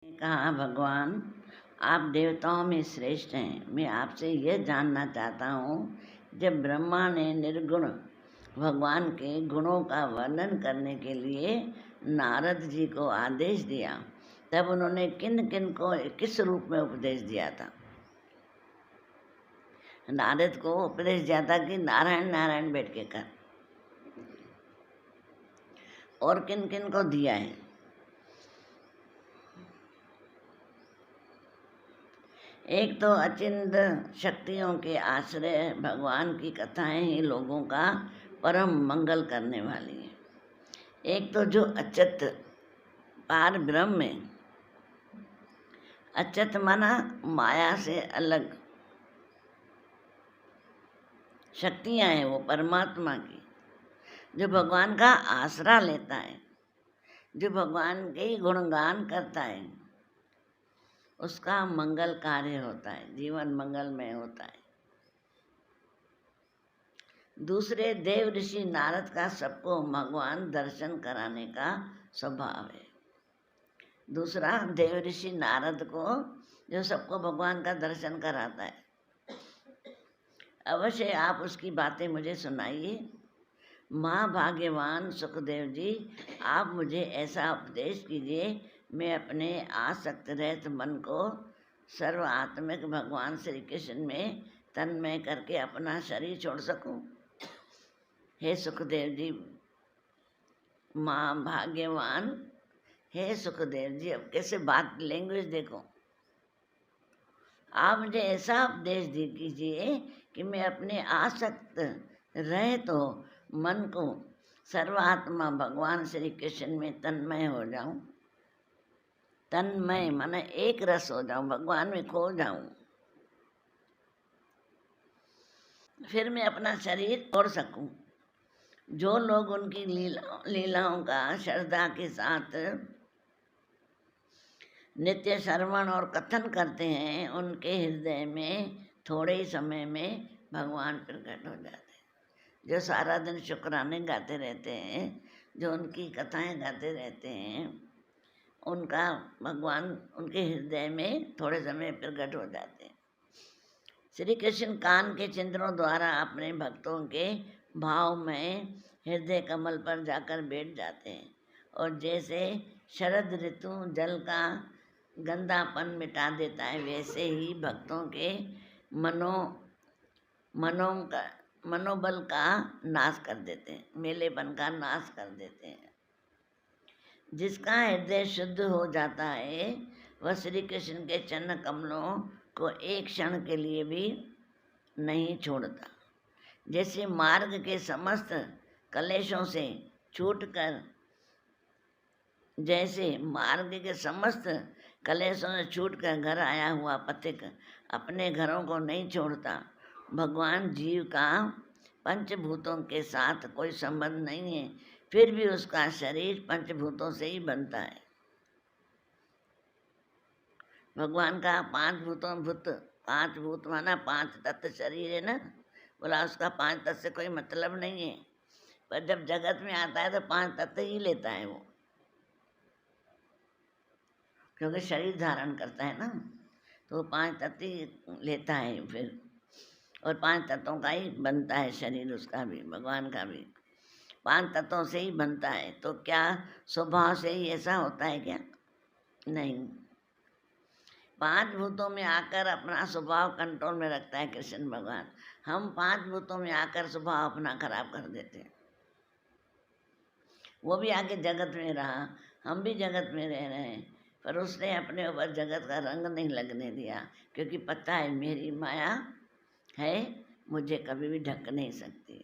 कहा, भगवान आप देवताओं में श्रेष्ठ हैं। मैं आपसे यह जानना चाहता हूँ, जब ब्रह्मा ने निर्गुण भगवान के गुणों का वर्णन करने के लिए नारद जी को आदेश दिया, तब उन्होंने किन किन को किस रूप में उपदेश दिया था? नारद को उपदेश दिया था कि नारायण नारायण बैठ के कर, और किन किन को दिया है? एक तो अचिंत शक्तियों के आश्रय भगवान की कथाएं ही लोगों का परम मंगल करने वाली है। एक तो जो अच्युत पार ब्रह्म है, अच्युत माना माया से अलग शक्तियां हैं वो परमात्मा की, जो भगवान का आसरा लेता है, जो भगवान के ही गुणगान करता है, उसका मंगल कार्य होता है, जीवन मंगलमय होता है। दूसरे देव ऋषि नारद का सबको भगवान दर्शन कराने का स्वभाव है। दूसरा देव ऋषि नारद को जो सबको भगवान का दर्शन कराता है। अवश्य आप उसकी बातें मुझे सुनाइए। माँ भाग्यवान सुखदेव जी, आप मुझे ऐसा उपदेश कीजिए, मैं अपने आसक्त रहित मन को सर्वात्मिक भगवान श्री कृष्ण में तन्मय करके अपना शरीर छोड़ सकूं। हे सुखदेव जी, माँ भाग्यवान, हे सुखदेव जी, अब कैसे बात लैंग्वेज देखो। आप मुझे ऐसा उपदेश कीजिए कि मैं अपने आसक्त रहे तो मन को सर्वात्मा भगवान श्री कृष्ण में तन्मय हो जाऊं। तन्मय माने एक रस हो जाऊं, भगवान में खो जाऊं, फिर मैं अपना शरीर छोड़ सकूं। जो लोग उनकी लीलाओं का श्रद्धा के साथ नित्य श्रवण और कथन करते हैं, उनके हृदय में थोड़े ही समय में भगवान प्रकट हो जाते हैं। जो सारा दिन शुक्राने गाते रहते हैं, जो उनकी कथाएं गाते रहते हैं, उनका भगवान उनके हृदय में थोड़े समय प्रकट हो जाते हैं। श्री कृष्ण कान के चिंतनों द्वारा अपने भक्तों के भाव में हृदय कमल पर जाकर बैठ जाते हैं, और जैसे शरद ऋतु जल का गंदापन मिटा देता है, वैसे ही भक्तों के मनोबल का नाश कर देते हैं, मेलेपन का नाश कर देते हैं। जिसका हृदय शुद्ध हो जाता है, वह श्री कृष्ण के चरण कमलों को एक क्षण के लिए भी नहीं छोड़ता। जैसे मार्ग के समस्त कलेशों से छूटकर घर आया हुआ पथिक अपने घरों को नहीं छोड़ता, भगवान जीव का पंचभूतों के साथ कोई संबंध नहीं है, फिर भी उसका शरीर पंचभूतों से ही बनता है। भगवान का पांच भूत माना 5 तत्व शरीर है ना, बोला उसका 5 तत्व से कोई मतलब नहीं है, पर जब जगत में आता है तो 5 तत्व ही लेता है वो, क्योंकि शरीर धारण करता है ना, तो वो 5 तत्व ही लेता है फिर, और 5 तत्वों का ही बनता है शरीर, उसका भी भगवान का भी 5 तत्वों से ही बनता है। तो क्या स्वभाव से ही ऐसा होता है क्या? नहीं। 5 भूतों में आकर अपना स्वभाव कंट्रोल में रखता है कृष्ण भगवान। हम 5 भूतों में आकर स्वभाव अपना खराब कर देते हैं। वो भी आके जगत में रहा, हम भी जगत में रह रहे हैं, पर उसने अपने ऊपर जगत का रंग नहीं लगने दिया, क्योंकि पता है मेरी माया है, मुझे कभी भी ढक नहीं सकती।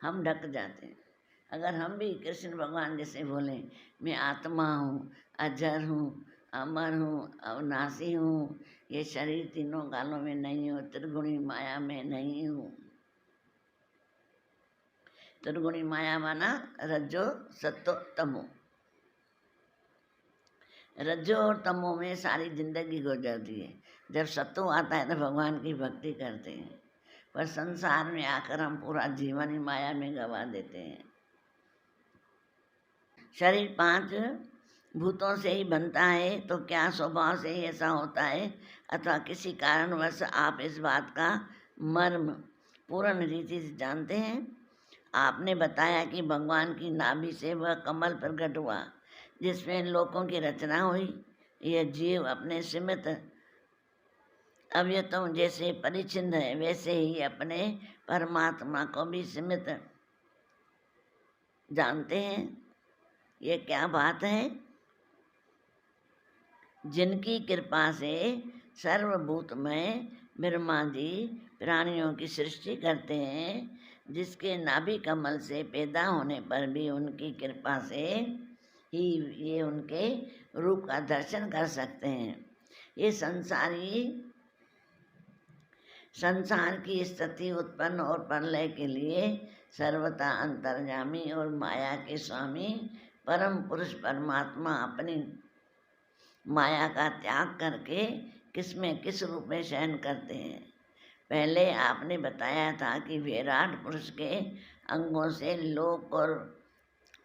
हम ढक जाते हैं। अगर हम भी कृष्ण भगवान जैसे बोले, मैं आत्मा हूँ, अजर हूँ, अमर हूँ, अविनाशी हूँ, ये शरीर तीनों कालों में नहीं हूँ, त्रिगुणी माया में नहीं हूँ। त्रिगुणी माया माना रज्जो सत्तो तमो, रज्जो और तमो में सारी जिंदगी गुजरती है। जब सत्तो आता है तो भगवान की भक्ति करते हैं, पर संसार में आकर हम पूरा जीवन ही माया में गवा देते हैं। शरीर 5 भूतों से ही बनता है, तो क्या स्वभाव से ही ऐसा होता है, अथवा किसी कारणवश आप इस बात का मर्म पूर्ण रीति से जानते हैं? आपने बताया कि भगवान की नाभि से वह कमल प्रकट हुआ जिसमें लोकों की रचना हुई। यह जीव अपने सीमित अवयवों जैसे परिचिन्न है, वैसे ही अपने परमात्मा को भी सीमित जानते हैं। ये क्या बात है? जिनकी कृपा से सर्वभूतमय ब्रह्मा जी प्राणियों की सृष्टि करते हैं, जिसके नाभि कमल से पैदा होने पर भी उनकी कृपा से ही ये उनके रूप का दर्शन कर सकते हैं। ये संसार की स्थिति उत्पन्न और प्रलय के लिए सर्वथा अंतर्यामी और माया के स्वामी परम पुरुष परमात्मा अपनी माया का त्याग करके किसमें किस रूप में शयन करते हैं। पहले आपने बताया था कि विराट पुरुष के अंगों से लोक और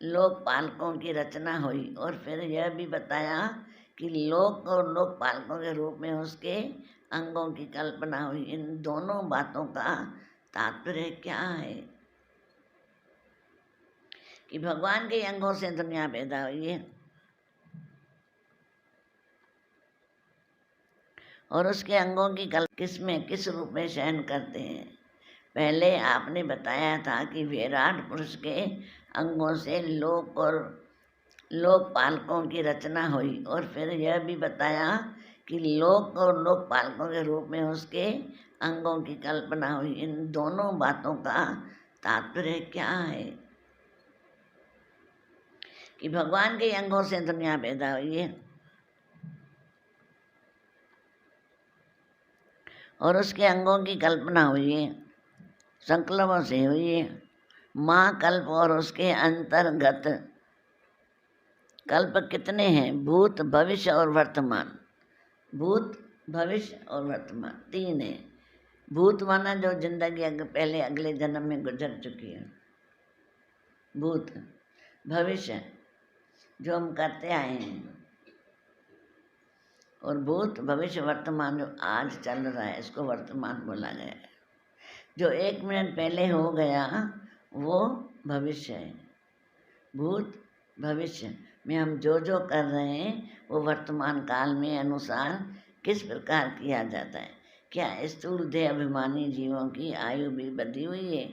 लोकपालकों की रचना हुई, और फिर यह भी बताया कि लोक और लोकपालकों के रूप में उसके अंगों की कल्पना हुई। इन दोनों बातों का तात्पर्य क्या है? कि भगवान के अंगों से दुनिया पैदा हुई है और उसके अंगों की किस में किस रूप में शयन करते हैं। पहले आपने बताया था कि विराट पुरुष के अंगों से लोक और लोकपालकों की रचना हुई, और फिर यह भी बताया कि लोक और लोकपालकों के रूप में उसके अंगों की कल्पना हुई। इन दोनों बातों का तात्पर्य क्या है? कि भगवान के अंगों से दुनिया पैदा हुई है और उसके अंगों की कल्पना हुई है, संकल्पों से हुई है। महाकल्प और उसके अंतर्गत कल्प कितने हैं? भूत, भविष्य और वर्तमान। भूत, भविष्य और वर्तमान 3 है। भूत माना जो जिंदगी पहले अगले जन्म में गुजर चुकी है, भूत। भविष्य जो हम करते आए हैं, और भूत, भविष्य, वर्तमान जो आज चल रहा है, इसको वर्तमान बोला गया है। जो 1 मिनट पहले हो गया वो भविष्य है। भूत, भविष्य में हम जो जो कर रहे हैं वो वर्तमान काल में अनुसार किस प्रकार किया जाता है। क्या स्थूल देह अभिमानी जीवों की आयु भी बधी हुई है?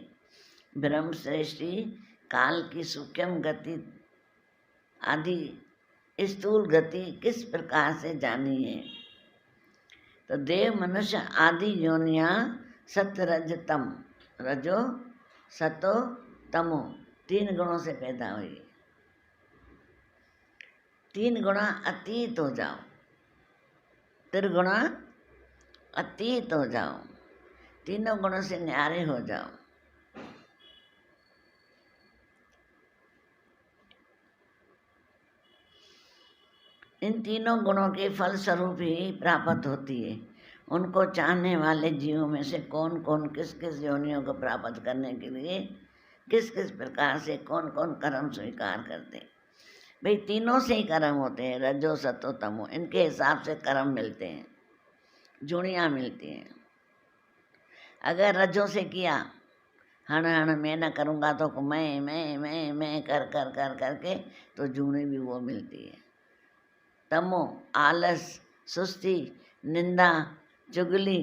ब्रह्म सृष्टि काल की सूक्ष्म गति आदि स्थूल गति किस प्रकार से जानी है? तो देव, मनुष्य आदि योनियाँ सत्य रज तम, रजो सतो तमो 3 गुणों से पैदा हुई। 3 गुणा अतीत हो जाओ, त्रिगुणा अतीत हो जाओ, तीनों गुणों से न्यारे हो जाओ। इन तीनों गुणों के फलस्वरूप ही प्राप्त होती है। उनको चाहने वाले जीवों में से कौन कौन किस किस योनियों को प्राप्त करने के लिए किस किस प्रकार से कौन कौन कर्म स्वीकार करते हैं। भाई तीनों से ही कर्म होते हैं, रजो सतो तमो, इनके हिसाब से कर्म मिलते हैं, जुड़ियाँ मिलती हैं। अगर रजों से किया हण हण मैं न करूँगा तो मैं कर कर कर करके तो जूनी भी वो मिलती है। तमो आलस, सुस्ती, निंदा, चुगली,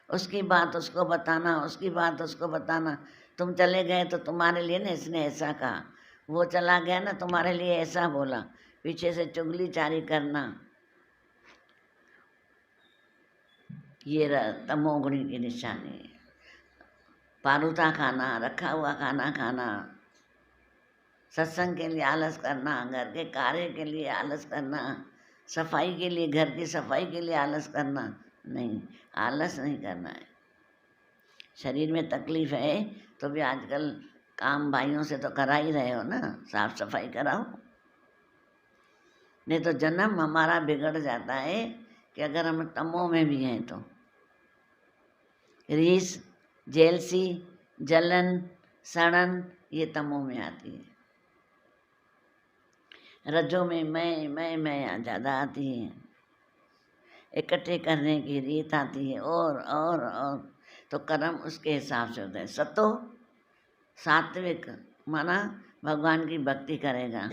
उसकी बात उसको बताना, उसकी बात उसको बताना। तुम चले गए तो तुम्हारे लिए ना इसने ऐसा कहा, वो चला गया ना तुम्हारे लिए ऐसा बोला, पीछे से चुगली चारी करना, ये तमोगुणी की निशानी है। पारूता खाना, रखा हुआ खाना खाना, सत्संग के लिए आलस करना, घर के कार्य के लिए आलस करना, सफाई के लिए, घर की सफाई के लिए आलस करना नहीं, आलस नहीं करना है। शरीर में तकलीफ है तो भी आजकल काम भाइयों से तो करा ही रहे हो ना, साफ सफाई कराओ। नहीं तो जन्म हमारा बिगड़ जाता है कि अगर हम तमो में भी हैं तो। रीस, जेलसी, जलन, सड़न ये तमो में आती है। रज्जों में मैं ज़्यादा आती है, इकट्ठे करने की रीत आती है, और तो कर्म उसके हिसाब से होते हैं। सतो सात्विक माना भगवान की भक्ति करेगा,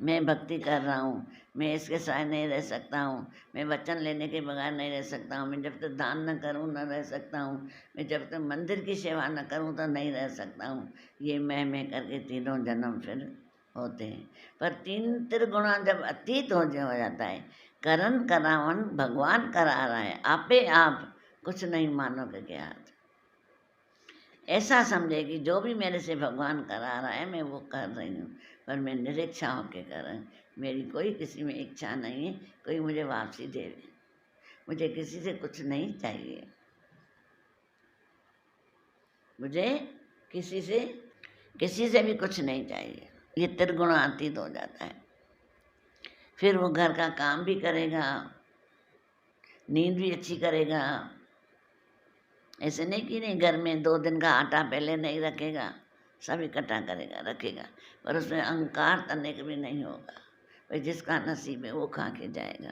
मैं भक्ति कर रहा हूँ, मैं इसके साथ नहीं रह सकता हूँ, मैं वचन लेने के बगैर नहीं रह सकता हूँ, मैं जब तक दान न करूँ न रह सकता हूँ, मैं जब तक मंदिर की सेवा न करूँ तो नहीं रह सकता हूँ। ये मैं करके तीनों जन्म फिर होते हैं। पर तीन त्रिगुणा जब अतीत हो जाता है, करण करावन भगवान करा रहा है, आपे आप कुछ नहीं मानो के हाथ। ऐसा समझे कि जो भी मेरे से भगवान करा रहा है मैं वो कर रही हूँ, पर मैं निरीक्षा होकर कर रही हूँ। मेरी कोई किसी में इच्छा नहीं है कोई मुझे वापसी दे, मुझे किसी से कुछ नहीं चाहिए, मुझे किसी से भी कुछ नहीं चाहिए। ये त्रिगुणातीत हो जाता है। फिर वो घर का काम भी करेगा, नींद भी अच्छी करेगा। ऐसे नहीं कि नहीं घर में 2 दिन का आटा पहले नहीं रखेगा, सब इकट्ठा करेगा रखेगा, पर उसमें अहंकार करने का भी नहीं होगा। भाई जिसका नसीब है वो खा के जाएगा,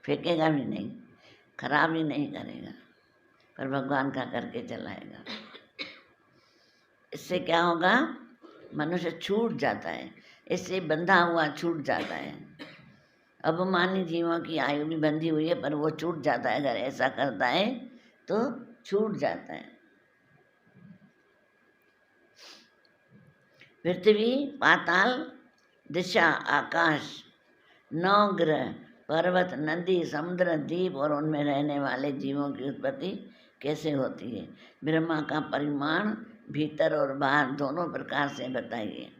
फेंकेगा भी नहीं, खराब भी नहीं करेगा, पर भगवान का करके चलाएगा। इससे क्या होगा, मनुष्य छूट जाता है, इससे बंधा हुआ छूट जाता है। अभिमानी जीवों की आयु भी बंधी हुई है, पर वो छूट जाता है। अगर ऐसा करता है तो छूट जाता है। पृथ्वी, पाताल, दिशा, आकाश, 9 ग्रह, पर्वत, नदी, समुद्र, द्वीप और उनमें रहने वाले जीवों की उत्पत्ति कैसे होती है। ब्रह्मा का परिमाण भीतर और बाहर दोनों प्रकार से बताइए।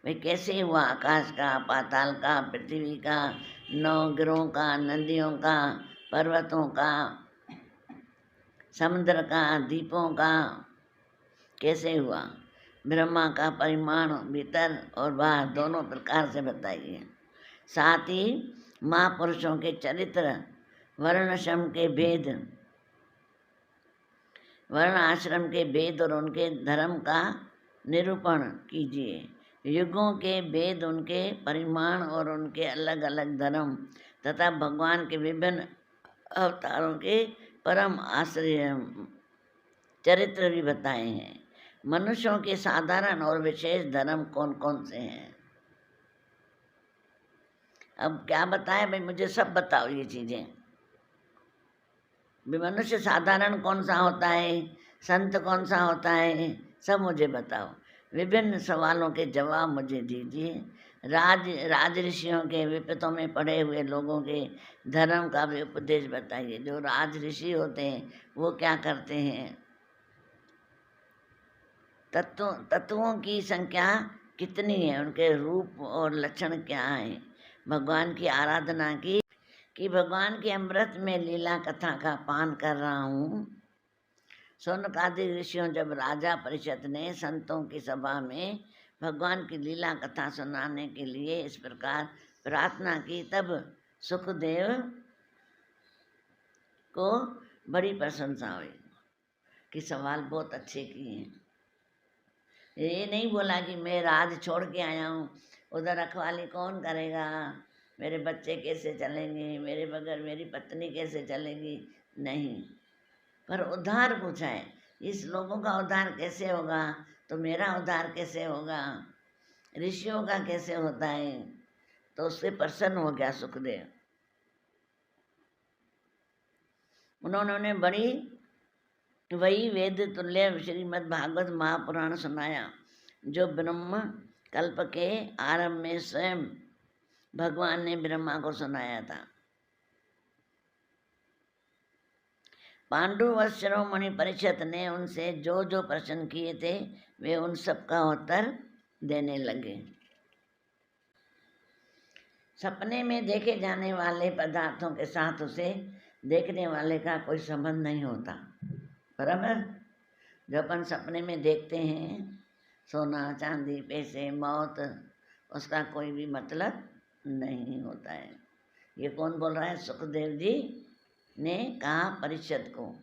भाई कैसे हुआ आकाश का, पाताल का, पृथ्वी का, 9 ग्रहों का, नदियों का, पर्वतों का, समुद्र का, द्वीपों का, कैसे हुआ। ब्रह्मा का परिमाण भीतर और बाहर दोनों प्रकार से बताइए। साथ ही महापुरुषों के चरित्र, वर्णाश्रम के भेद, वर्ण आश्रम के भेद और उनके धर्म का निरूपण कीजिए। युगों के भेद, उनके परिमाण और उनके अलग अलग धर्म तथा भगवान के विभिन्न अवतारों के परम आश्रय चरित्र भी बताए हैं। मनुष्यों के साधारण और विशेष धर्म कौन कौन से हैं। अब क्या बताए भाई, मुझे सब बताओ ये चीज़ें। मनुष्य साधारण कौन सा होता है, संत कौन सा होता है, सब मुझे बताओ। विभिन्न सवालों के जवाब मुझे दीजिए। राज ऋषियों के विपतों में पड़े हुए लोगों के धर्म का भी उपदेश बताइए। जो राज ऋषि होते हैं वो क्या करते हैं, तत्वों की संख्या कितनी है, उनके रूप और लक्षण क्या हैं। भगवान की आराधना की कि भगवान के अमृत में लीला कथा का पान कर रहा हूँ। शौनकादि ऋषियों जब राजा परिषद ने संतों की सभा में भगवान की लीला कथा सुनाने के लिए इस प्रकार प्रार्थना की, तब सुखदेव को बड़ी प्रशंसा हुई कि सवाल बहुत अच्छे किए हैं। ये नहीं बोला कि मैं राज छोड़ के आया हूँ, उधर रखवाली कौन करेगा, मेरे बच्चे कैसे चलेंगे, मेरे बगैर मेरी पत्नी कैसे चलेगी, नहीं, पर उद्धार पूछा है। इस लोगों का उद्धार कैसे होगा तो मेरा उद्धार कैसे होगा, ऋषियों का कैसे होता है, तो उससे प्रसन्न हो गया सुखदेव। उन्होंने बड़ी वही वेद तुल्य श्रीमद् भागवत महापुराण सुनाया, जो ब्रह्म कल्प के आरंभ में स्वयं भगवान ने ब्रह्मा को सुनाया था। पांडु व शिरोमणि परिषद ने उनसे जो जो प्रश्न किए थे वे उन सब का उत्तर देने लगे। सपने में देखे जाने वाले पदार्थों के साथ उसे देखने वाले का कोई संबंध नहीं होता, बराबर। जो अपन सपने में देखते हैं, सोना चांदी पैसे मौत, उसका कोई भी मतलब नहीं होता है। ये कौन बोल रहा है, सुखदेव जी ने कहा परिषद को।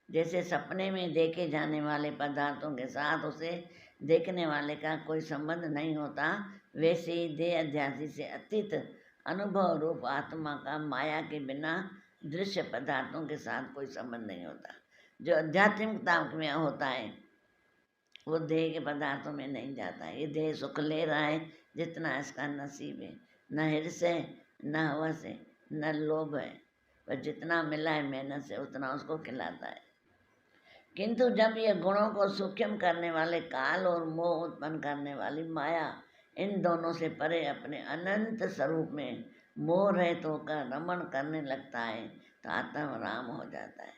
जैसे सपने में देखे जाने वाले पदार्थों के साथ उसे देखने वाले का कोई संबंध नहीं होता, वैसे ही देह अध्यासी से अतीत अनुभव रूप आत्मा का माया के बिना दृश्य पदार्थों के साथ कोई संबंध नहीं होता। जो आध्यात्मिकता में होता है वो देह के पदार्थों में नहीं जाता है। ये देह सुख ले रहा है जितना इसका नसीब है, न हिर्स है, न हवस है, न लोभ है, पर जितना मिला है मेहनत से उतना उसको खिलाता है। किंतु जब ये गुणों को सूक्ष्म करने वाले काल और मोह उत्पन्न करने वाली माया इन दोनों से परे अपने अनंत स्वरूप में मोह रहित होकर रमण करने लगता है तो आत्म राम हो जाता है।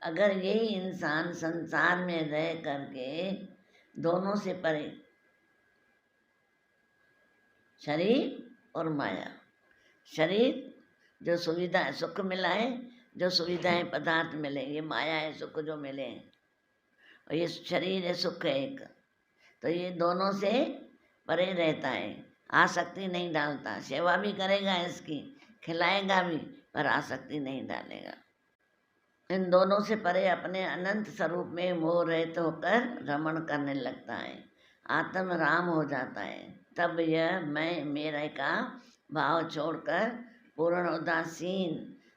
अगर यही इंसान संसार में रह करके दोनों से परे शरीर और माया, शरीर जो सुविधा सुख मिला है, जो सुविधाएं पदार्थ मिले, ये माया है सुख जो मिले हैं, और ये शरीर है सुख है एक, तो ये दोनों से परे रहता है, आसक्ति नहीं डालता। सेवा भी करेगा इसकी, खिलाएगा भी, पर आसक्ति नहीं डालेगा। इन दोनों से परे अपने अनंत स्वरूप में मोह रहित होकर रमण करने लगता है, आत्म राम हो जाता है। तब यह मैं मेरे का भाव छोड़कर पूर्ण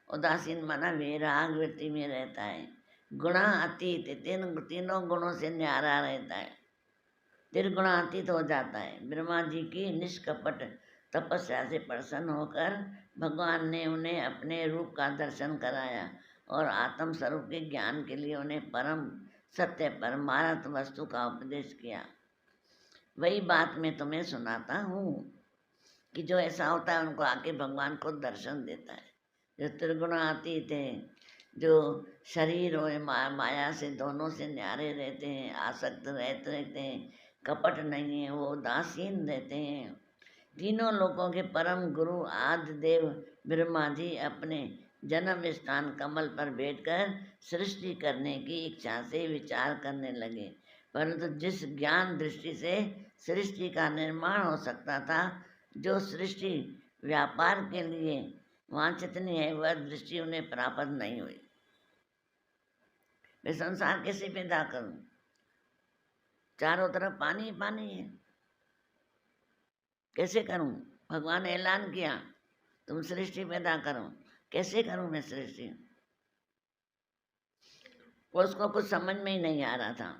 उदासीन माना वैराग वृत्ति में रहता है। गुणा अतीत तीनों गुणों से न्यारा रहता है, त्रिगुणातीत हो जाता है। ब्रह्मा जी की निष्कपट तपस्या से प्रसन्न होकर भगवान ने उन्हें अपने रूप का दर्शन कराया और आत्म स्वरूप के ज्ञान के लिए उन्हें परम सत्य परमार्थ वस्तु का उपदेश किया। वही बात मैं तुम्हें सुनाता हूँ कि जो ऐसा होता है उनको आके भगवान को दर्शन देता है। जो त्रिगुणातीत है, जो शरीर और माया से दोनों से न्यारे रहते हैं, आसक्त रहते हैं, कपट नहीं है, वो उदासीन रहते हैं। तीनों लोगों के परम गुरु आदि देव ब्रह्मा जी अपने जन्म स्थान कमल पर बैठकर सृष्टि करने की इच्छा से विचार करने लगे, परंतु जिस ज्ञान दृष्टि से सृष्टि का निर्माण हो सकता था, जो सृष्टि व्यापार के लिए वांछित नहीं है, वह दृष्टि उन्हें प्राप्त नहीं हुई। मैं संसार कैसे पैदा करूं? चारों तरफ पानी पानी है, कैसे करूं? भगवान ने ऐलान किया तुम सृष्टि पैदा करो, कैसे करूं मैं सृष्टि? उसको कुछ समझ में ही नहीं आ रहा था।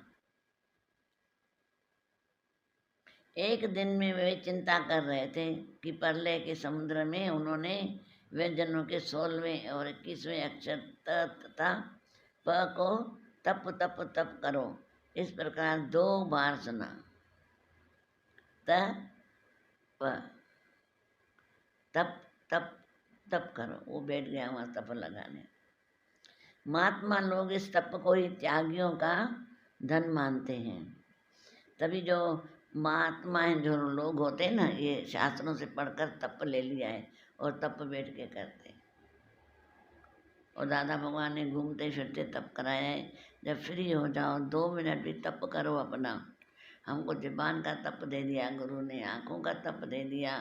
एक दिन में वे चिंता कर रहे थे कि प्रलय के समुद्र में उन्होंने व्यंजनों के 16वें और 21वें अक्षर तथा प को तप तप तप करो इस प्रकार 2 बार सुना। त प तप तप तप करो, वो बैठ गया वहाँ तप लगाने। महात्मा लोग इस तप को ही त्यागियों का धन मानते हैं। तभी जो महात्मा हैं, जो लोग होते हैं ना, ये शास्त्रों से पढ़कर तप ले लिया है और तप बैठ के करते हैं। और दादा भगवान ने घूमते फिरते तप कराया है। जब फ्री हो जाओ 2 मिनट भी तप करो अपना। हमको ज़ुबान का तप दे दिया गुरु ने, आँखों का तप दे दिया,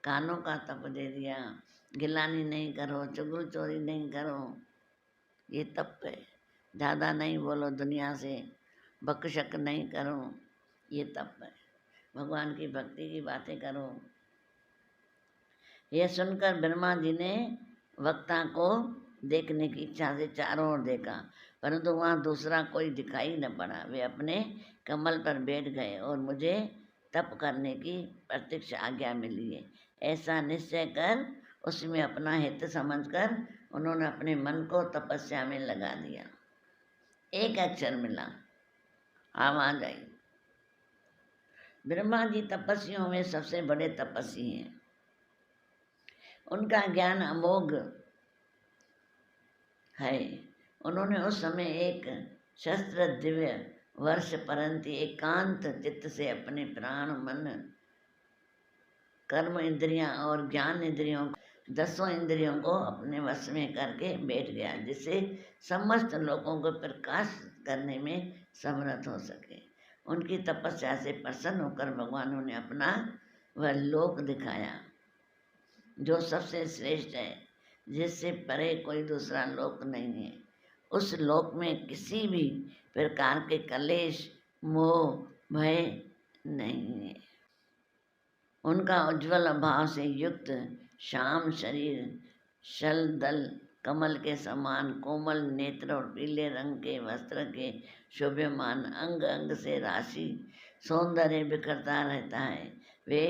कानों का तप दे दिया। गिलानी नहीं करो, चुगल चोरी नहीं करो, ये तप है। ज़्यादा नहीं बोलो दुनिया से, बकशक नहीं करो, ये तप है। भगवान की भक्ति की बातें करो। यह सुनकर ब्रह्मा जी ने वक्ता को देखने की इच्छा से चारों ओर देखा, परंतु वहाँ दूसरा कोई दिखाई न पड़ा। वे अपने कमल पर बैठ गए और मुझे तप करने की प्रत्यक्ष आज्ञा मिली है, ऐसा निश्चय कर उसमें अपना हित समझकर उन्होंने अपने मन को तपस्या में लगा दिया। एक अक्षर मिला, आवाज आई। ब्रह्मा जी तपस्वियों में सबसे बड़े तपस्वी हैं। उनका ज्ञान अमोघ है। उन्होंने उस समय एक शस्त्र दिव्य वर्ष परंतु एकांत चित्त से अपने प्राण मन कर्म इंद्रियां और ज्ञान इंद्रियों 10 इंद्रियों को अपने वश में करके बैठ गया, जिससे समस्त लोगों को प्रकाश करने में समर्थ हो सके। उनकी तपस्या से प्रसन्न होकर भगवान ने अपना वह लोक दिखाया जो सबसे श्रेष्ठ है, जिससे परे कोई दूसरा लोक नहीं है। उस लोक में किसी भी प्रकार के कलेश मोह भय नहीं है। उनका उज्ज्वल भाव से युक्त श्याम शरीर, शल दल कमल के समान कोमल नेत्र और पीले रंग के वस्त्र के शोभ्यमान अंग अंग से राशि सौंदर्य बिखरता रहता है। वे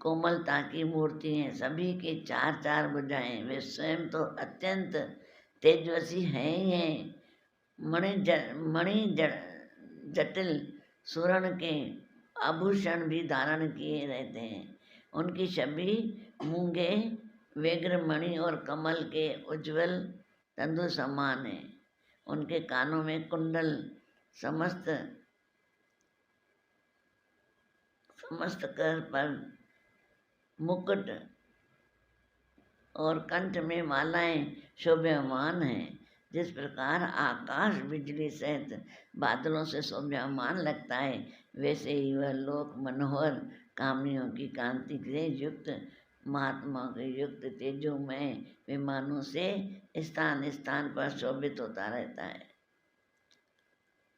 कोमलता की मूर्ति हैं, सभी की चार चार भुजाएं, वे स्वयं तो अत्यंत तेजस्वी हैं ही हैं। मणि जटिल स्वर्ण के आभूषण भी धारण किए रहते हैं। उनकी छवि मूंगे व्यग्रमणि और कमल के उज्ज्वल तंतु समान है। उनके कानों में कुंडल, समस्त कर पर मुकुट और कंठ में मालाएं शोभ्यमान हैं। जिस प्रकार आकाश बिजली सहित बादलों से शोभ्यमान लगता है, वैसे ही वह लोक मनोहर कामनियों की कांति से युक्त महात्मा के युक्त तेजोमय विमानों से स्थान स्थान पर शोभित होता रहता है।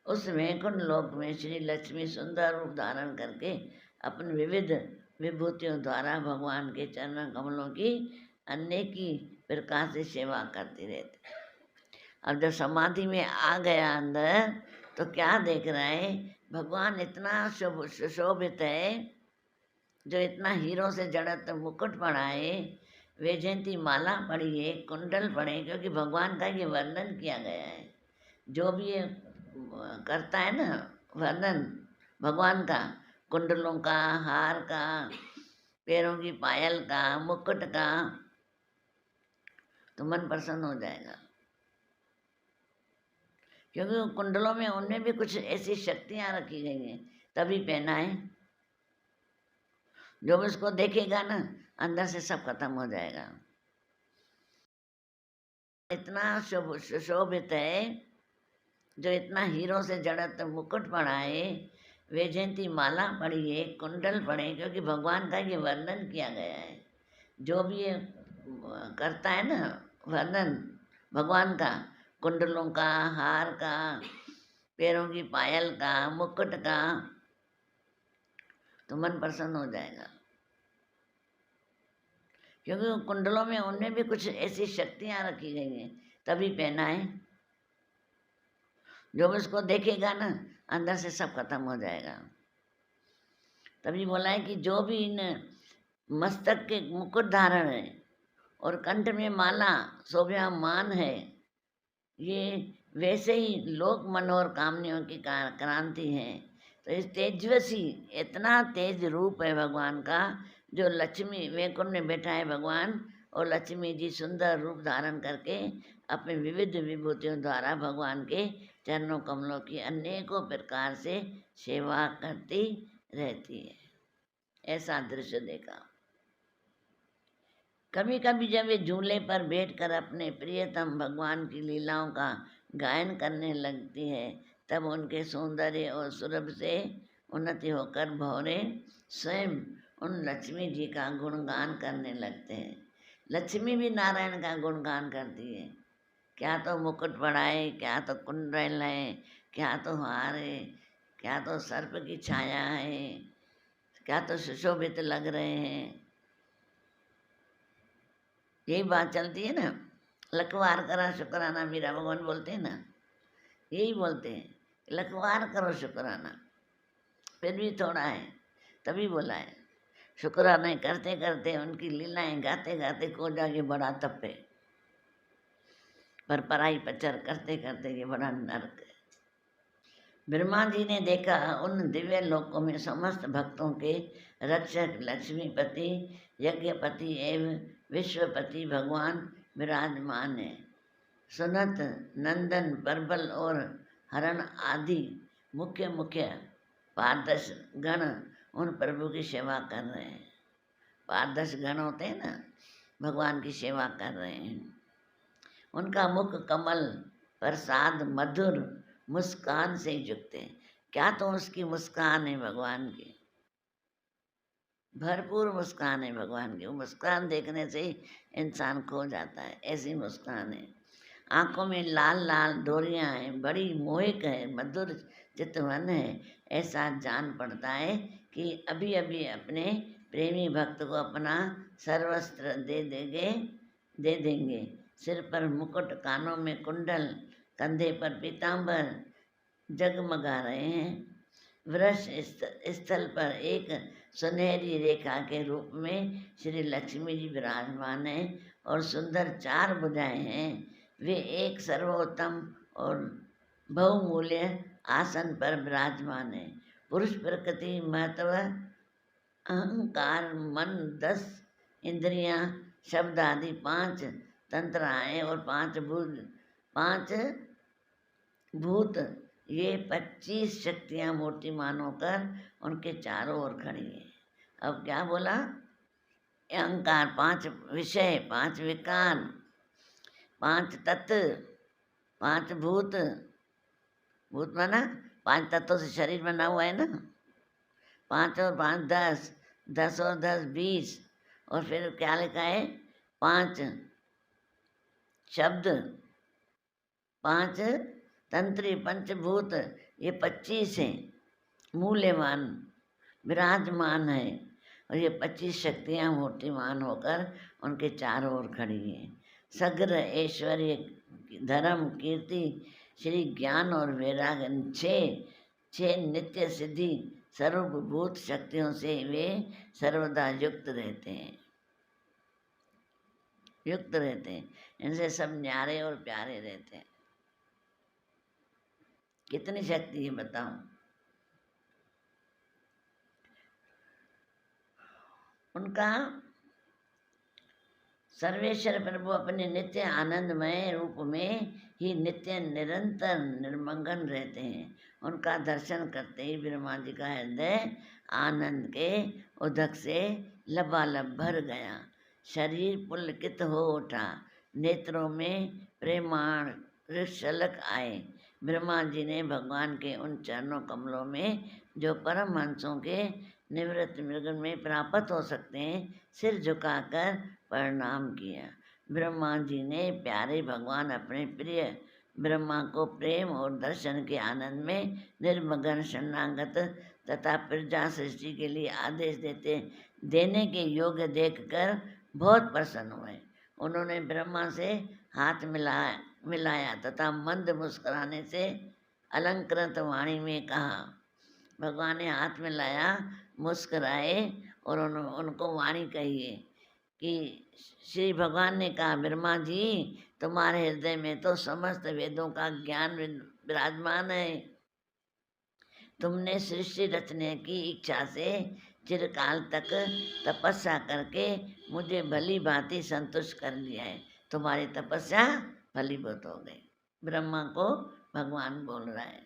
उस वैकुंठ लोक में श्री लक्ष्मी सुंदर रूप धारण करके अपने विविध विभूतियों द्वारा भगवान के चरण कमलों की अनेकी प्रकार से सेवा करती रहती। अब जब समाधि में आ गया अंदर, तो क्या देख रहा है, भगवान इतना सुशोभित है, जो इतना हीरों से जड़त मुकुट पड़ा है, वैजयंती माला पड़ी है, कुंडल पड़े, क्योंकि भगवान का ये वर्णन किया गया है। जो भी ये करता है ना वर्णन भगवान का, कुंडलों का, हार का, पैरों की पायल का, मुकुट का, तो मन प्रसन्न हो जाएगा। क्योंकि कुंडलों में उनमें भी कुछ ऐसी शक्तियाँ रखी गई हैं, तभी पहना है। जो भी उसको देखेगा ना, अंदर से सब खत्म हो जाएगा। इतना सुशोभित है, जो इतना हीरों से जड़त मुकुट पड़ा है, वैजयंती माला पड़ी है, कुंडल पड़े, क्योंकि भगवान का ये वर्णन किया गया है। जो भी ये करता है ना वर्णन भगवान का, कुंडलों का, हार का, पैरों की पायल का, मुकुट का, तो मन प्रसन्न हो जाएगा। क्योंकि कुंडलों में उनमें भी कुछ ऐसी शक्तियाँ रखी गई हैं, तभी पहना है। जो भी उसको देखेगा ना, अंदर से सब खत्म हो जाएगा। तभी बोला है कि जो भी इन मस्तक के मुकुट धारण है और कंठ में माला शोभ्यमान है, ये वैसे ही लोक मनोहर कामनियों की क्रांति है। तो इस तेजस्वी, इतना तेज रूप है भगवान का, जो लक्ष्मी वैकुंठ में बैठा है भगवान, और लक्ष्मी जी सुंदर रूप धारण करके अपने विविध विभूतियों द्वारा भगवान के चरणों कमलों की अनेकों प्रकार से सेवा करती रहती है। ऐसा दृश्य देखा। कभी कभी जब वे झूले पर बैठकर अपने प्रियतम भगवान की लीलाओं का गायन करने लगती है, तब उनके सौंदर्य और सुरभ से उन्नति होकर भौरे स्वयं उन लक्ष्मी जी का गुणगान करने लगते हैं। लक्ष्मी भी नारायण का गुणगान करती है। क्या तो मुकुट पड़ा है, क्या तो कुंडल है, क्या तो हार है, क्या तो सर्प की छाया है, क्या तो सुशोभित लग रहे हैं। यही बात चलती है ना, लखवार करा शुक्राना, मीरा भगवान बोलते हैं ना, यही बोलते हैं, लखवार करो शुक्राना। फिर भी थोड़ा है, तभी बोला है। शुक्राना करते करते, उनकी लीलाएं गाते गाते को जाके बड़ा तप है, पर पराई पचर करते करते ये बड़ा नरक है। ब्रह्मा जी ने देखा उन दिव्य लोकों में समस्त भक्तों के रक्षक लक्ष्मीपति, यज्ञपति एवं विश्वपति भगवान विराजमान है। सुनत, नंदन, परबल और हरण आदि मुख्य मुख्य पारदर्श गण उन प्रभु की सेवा कर रहे हैं। पारदर्श गण होते हैं ना, भगवान की सेवा कर रहे हैं। उनका मुख कमल प्रसाद मधुर मुस्कान से युक्त है। क्या तो उसकी मुस्कान है भगवान की, भरपूर मुस्कान है भगवान की। वो मुस्कान देखने से ही इंसान खो जाता है, ऐसी मुस्कान है। आँखों में लाल लाल डोरियाँ हैं, बड़ी मोहिक है, मधुर चितवन है। ऐसा जान पड़ता है कि अभी अभी अपने प्रेमी भक्त को अपना सर्वस्त्र दे देंगे। सिर पर मुकुट, कानों में कुंडल, कंधे पर पीतांबर जगमगा रहे हैं। वृष स्थल पर एक सुनहरी रेखा के रूप में श्री लक्ष्मी जी विराजमान हैं और सुंदर 4 भुजाएं हैं। वे एक सर्वोत्तम और बहुमूल्य आसन पर विराजमान है। पुरुष प्रकृति, महत्व, अहंकार, मन, 10 इंद्रियां, शब्द आदि 5 तंत्राएं और 5 भूत, ये 25 शक्तियां मूर्तिमान होकर उनके चारों ओर खड़ी हैं। अब क्या बोला? अहंकार, 5 विषय, 5 विकार, 5 तत्व, 5 भूत। भूत माना 5 तत्वों से शरीर बना हुआ है ना। 5 और 5 10, 10 और 10 20, और फिर क्या लिखा है? 5 शब्द, 5 तंत्री, पंचभूत, ये 25 हैं, मूल्यवान विराजमान है। और ये 25 शक्तियाँ मूर्तिमान होकर उनके चारों ओर खड़ी हैं। सग्र, ऐश्वर्य, धर्म, कीर्ति, श्री ज्ञान और वैराग्य, 6 नित्य सिद्धि सर्वभूत शक्तियों से वे सर्वदा युक्त रहते हैं। इनसे सब न्यारे और प्यारे रहते हैं। कितनी शक्ति है बताओ। उनका सर्वेश्वर प्रभु अपने नित्य आनंदमय रूप में ही नित्य निरंतर निर्मगन रहते हैं। उनका दर्शन करते ही ब्रह्मा जी का हृदय आनंद के उदक से लबालब भर गया। शरीर पुलकित हो उठा, नेत्रों में प्रेमाण छलक आए। ब्रह्मा जी ने भगवान के उन चरणों कमलों में, जो परम हंसों के निवृत्त मृगन में प्राप्त हो सकते हैं, सिर झुकाकर प्रणाम किया। ब्रह्मा जी ने प्यारे भगवान अपने प्रिय ब्रह्मा को प्रेम और दर्शन के आनंद में निर्मगन, शरणागत तथा प्रजा सृष्टि के लिए आदेश देने के योग्य देखकर बहुत प्रसन्न हुए। उन्होंने ब्रह्मा से हाथ मिलाया तथा मंद मुस्कुराने से अलंकृत वाणी में कहा। भगवान ने हाथ मिलाया, मुस्कुराए और उनको वाणी कही है कि श्री भगवान ने कहा, ब्रह्मा जी, तुम्हारे हृदय में तो समस्त वेदों का ज्ञान विराजमान है। तुमने सृष्टि रचने की इच्छा से चिरकाल तक तपस्या करके मुझे भली भांति संतुष्ट कर लिया है। तुम्हारी तपस्या फलीभूत हो गई। ब्रह्मा को भगवान बोल रहा है।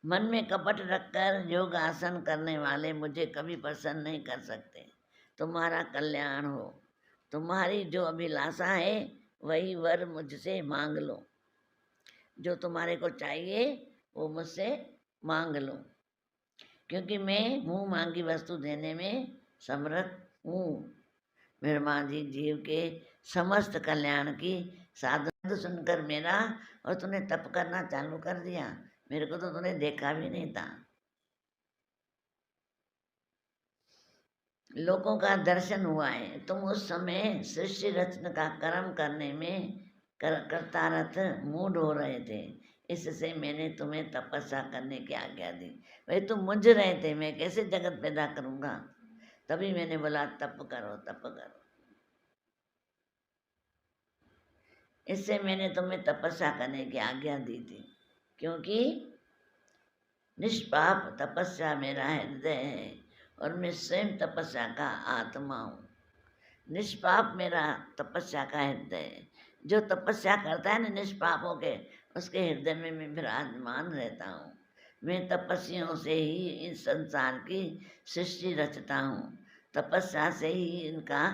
मन में कपट रखकर योग आसन करने वाले मुझे कभी प्रसन्न नहीं कर सकते। तुम्हारा कल्याण हो। तुम्हारी जो अभिलाषा है वही वर मुझसे मांग लो। जो तुम्हारे को चाहिए वो मुझसे मांग लो, क्योंकि मैं मुँह मांगी वस्तु देने में समर्थ हूँ। ब्रह्मा जी जीव के समस्त कल्याण की साधन सुनकर मेरा, और तूने तप करना चालू कर दिया। मेरे को तो तूने देखा भी नहीं था। लोगों का दर्शन हुआ है। तुम उस समय सृष्टि रचना का कर्म करने में कर्तारत मूड हो रहे थे, इससे मैंने तुम्हें तपस्या करने की आज्ञा दी। भाई तुम मुझ रहे थे, मैं कैसे जगत पैदा करूँगा? तभी मैंने बोला तप करो, तप करो। इससे मैंने तुम्हें तपस्या करने की आज्ञा दी थी, क्योंकि निष्पाप तपस्या मेरा हृदय है और मैं स्वयं तपस्या का आत्मा हूँ। निष्पाप मेरा तपस्या का हृदय है। जो तपस्या करता है ना निष्पाप होके, उसके हृदय में मैं विराजमान रहता हूँ। मैं तपस्वियों से ही इस संसार की सृष्टि रचता हूँ। तपस्या से ही इनका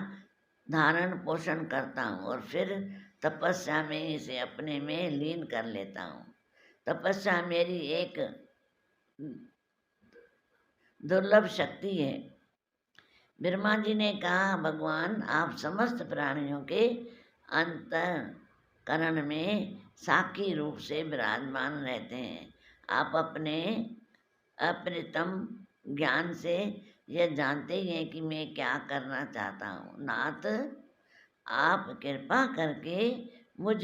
धारण पोषण करता हूँ और फिर तपस्या में इसे अपने में लीन कर लेता हूँ। तपस्या मेरी एक दुर्लभ शक्ति है। ब्रह्मा जी ने कहा, भगवान आप समस्त प्राणियों के अंतःकरण में साक्षी रूप से विराजमान रहते हैं। आप अपने अपरितम ज्ञान से यह जानते ही हैं कि मैं क्या करना चाहता हूँ। नाथ, आप कृपा करके मुझ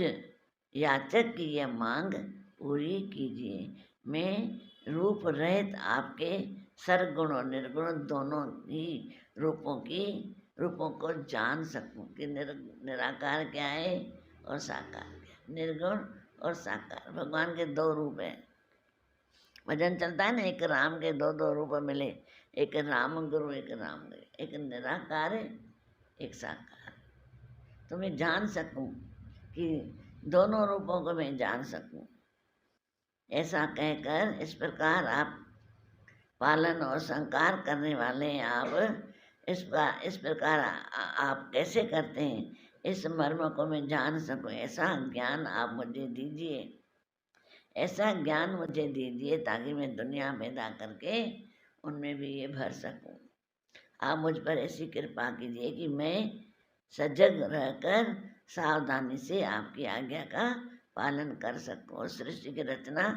याचक की यह मांग पूरी कीजिए। मैं रूप रहित आपके सरगुण और निर्गुण दोनों ही रूपों को जान सकूं कि निराकार क्या है और साकार क्या है। निर्गुण और साकार भगवान के दो रूप हैं। भजन चलता है ना, एक राम के दो दो रूप मिले, एक राम गुरु एक राम गुरु, एक निराकार है एक साकार। तो मैं जान सकूं कि दोनों रूपों को मैं जान सकूं, ऐसा कहकर इस प्रकार आप पालन और संकार करने वाले हैं। आप इस प्रकार आप कैसे करते हैं, इस मर्म को मैं जान सकूं, ऐसा ज्ञान आप मुझे दीजिए। ऐसा ज्ञान मुझे दीजिए ताकि मैं दुनिया पैदा करके उनमें भी ये भर सकूं। आप मुझ पर ऐसी कृपा कीजिए कि मैं सजग रहकर सावधानी से आपकी आज्ञा का पालन कर सकूं और सृष्टि की रचना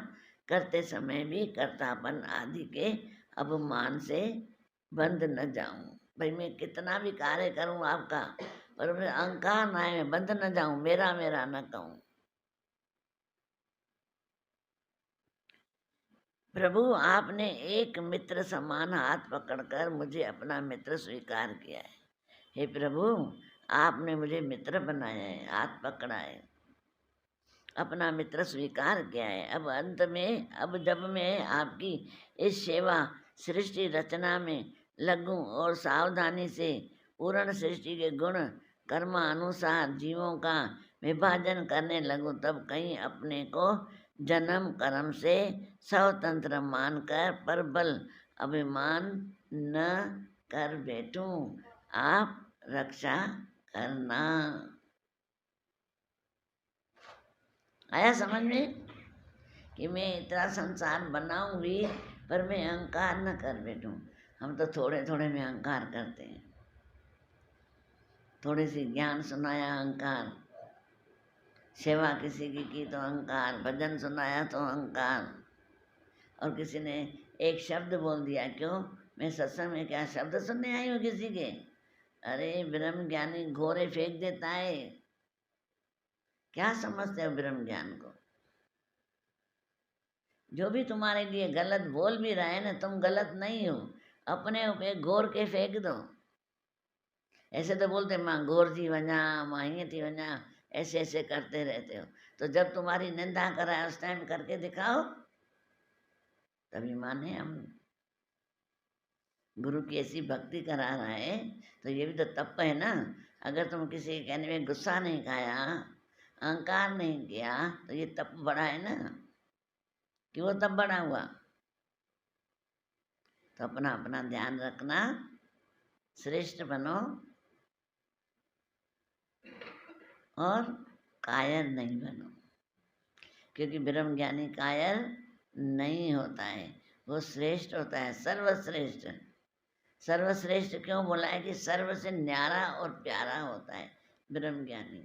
करते समय भी कर्तापन आदि के अभिमान से बंध न जाऊं। भाई मैं कितना भी कार्य करूं आपका, पर मैं अहंकार ना मैं बंध न जाऊं, मेरा मेरा न कहूं। प्रभु, आपने एक मित्र समान हाथ पकड़कर मुझे अपना मित्र स्वीकार किया है। हे प्रभु, आपने मुझे मित्र बनाया है, हाथ पकड़ा है, अपना मित्र स्वीकार किया है। अब अंत में, अब जब मैं आपकी इस सेवा सृष्टि रचना में लगूं और सावधानी से पूर्ण सृष्टि के गुण कर्मानुसार जीवों का विभाजन करने लगूं, तब कहीं अपने को जन्म कर्म से स्वतंत्र मानकर परबल अभिमान न कर बैठूं। आप रक्षा करना। आया समझ में कि मैं इतना संसार बनाऊंगी पर मैं अहंकार न कर बैठूं। हम तो थोड़े थोड़े में अहंकार करते हैं। थोड़ी सी ज्ञान सुनाया अहंकार, सेवा किसी की तो अहंकार, भजन सुनाया तो अहंकार, और किसी ने एक शब्द बोल दिया, क्यों मैं सत्संग में क्या शब्द सुनने आई हूँ किसी के? अरे ब्रह्म ज्ञानी घोरे फेंक देता है। क्या समझते हो ब्रह्म ज्ञान को? जो भी तुम्हारे लिए गलत बोल भी रहा है ना, तुम गलत नहीं हो, अपने ऊपर घोर के फेंक दो। ऐसे तो बोलते माँ घोर थी वञा, माँ हीअं थी वञा, ऐसे ऐसे करते रहते हो। तो जब तुम्हारी निंदा कराए उस टाइम करके दिखाओ, तभी माने हम। गुरु की ऐसी भक्ति करा रहा है तो ये भी तो तप है ना। अगर तुम किसी के कहने में गुस्सा नहीं खाया, अहंकार नहीं किया, तो ये तप बड़ा है ना, कि वो तप बड़ा हुआ। तो अपना अपना ध्यान रखना, श्रेष्ठ बनो और कायर नहीं बनो, क्योंकि ब्रह्म ज्ञानी कायर नहीं होता है, वो श्रेष्ठ होता है, सर्वश्रेष्ठ। सर्वश्रेष्ठ क्यों बोला है? कि सर्व से न्यारा और प्यारा होता है ब्रह्म ज्ञानी।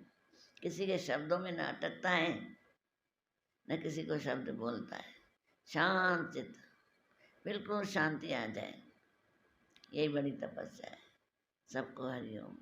किसी के शब्दों में न अटकता है, न किसी को शब्द बोलता है। शांत चित्त, बिल्कुल शांति आ जाए, यही बड़ी तपस्या है। सबको हरिओम।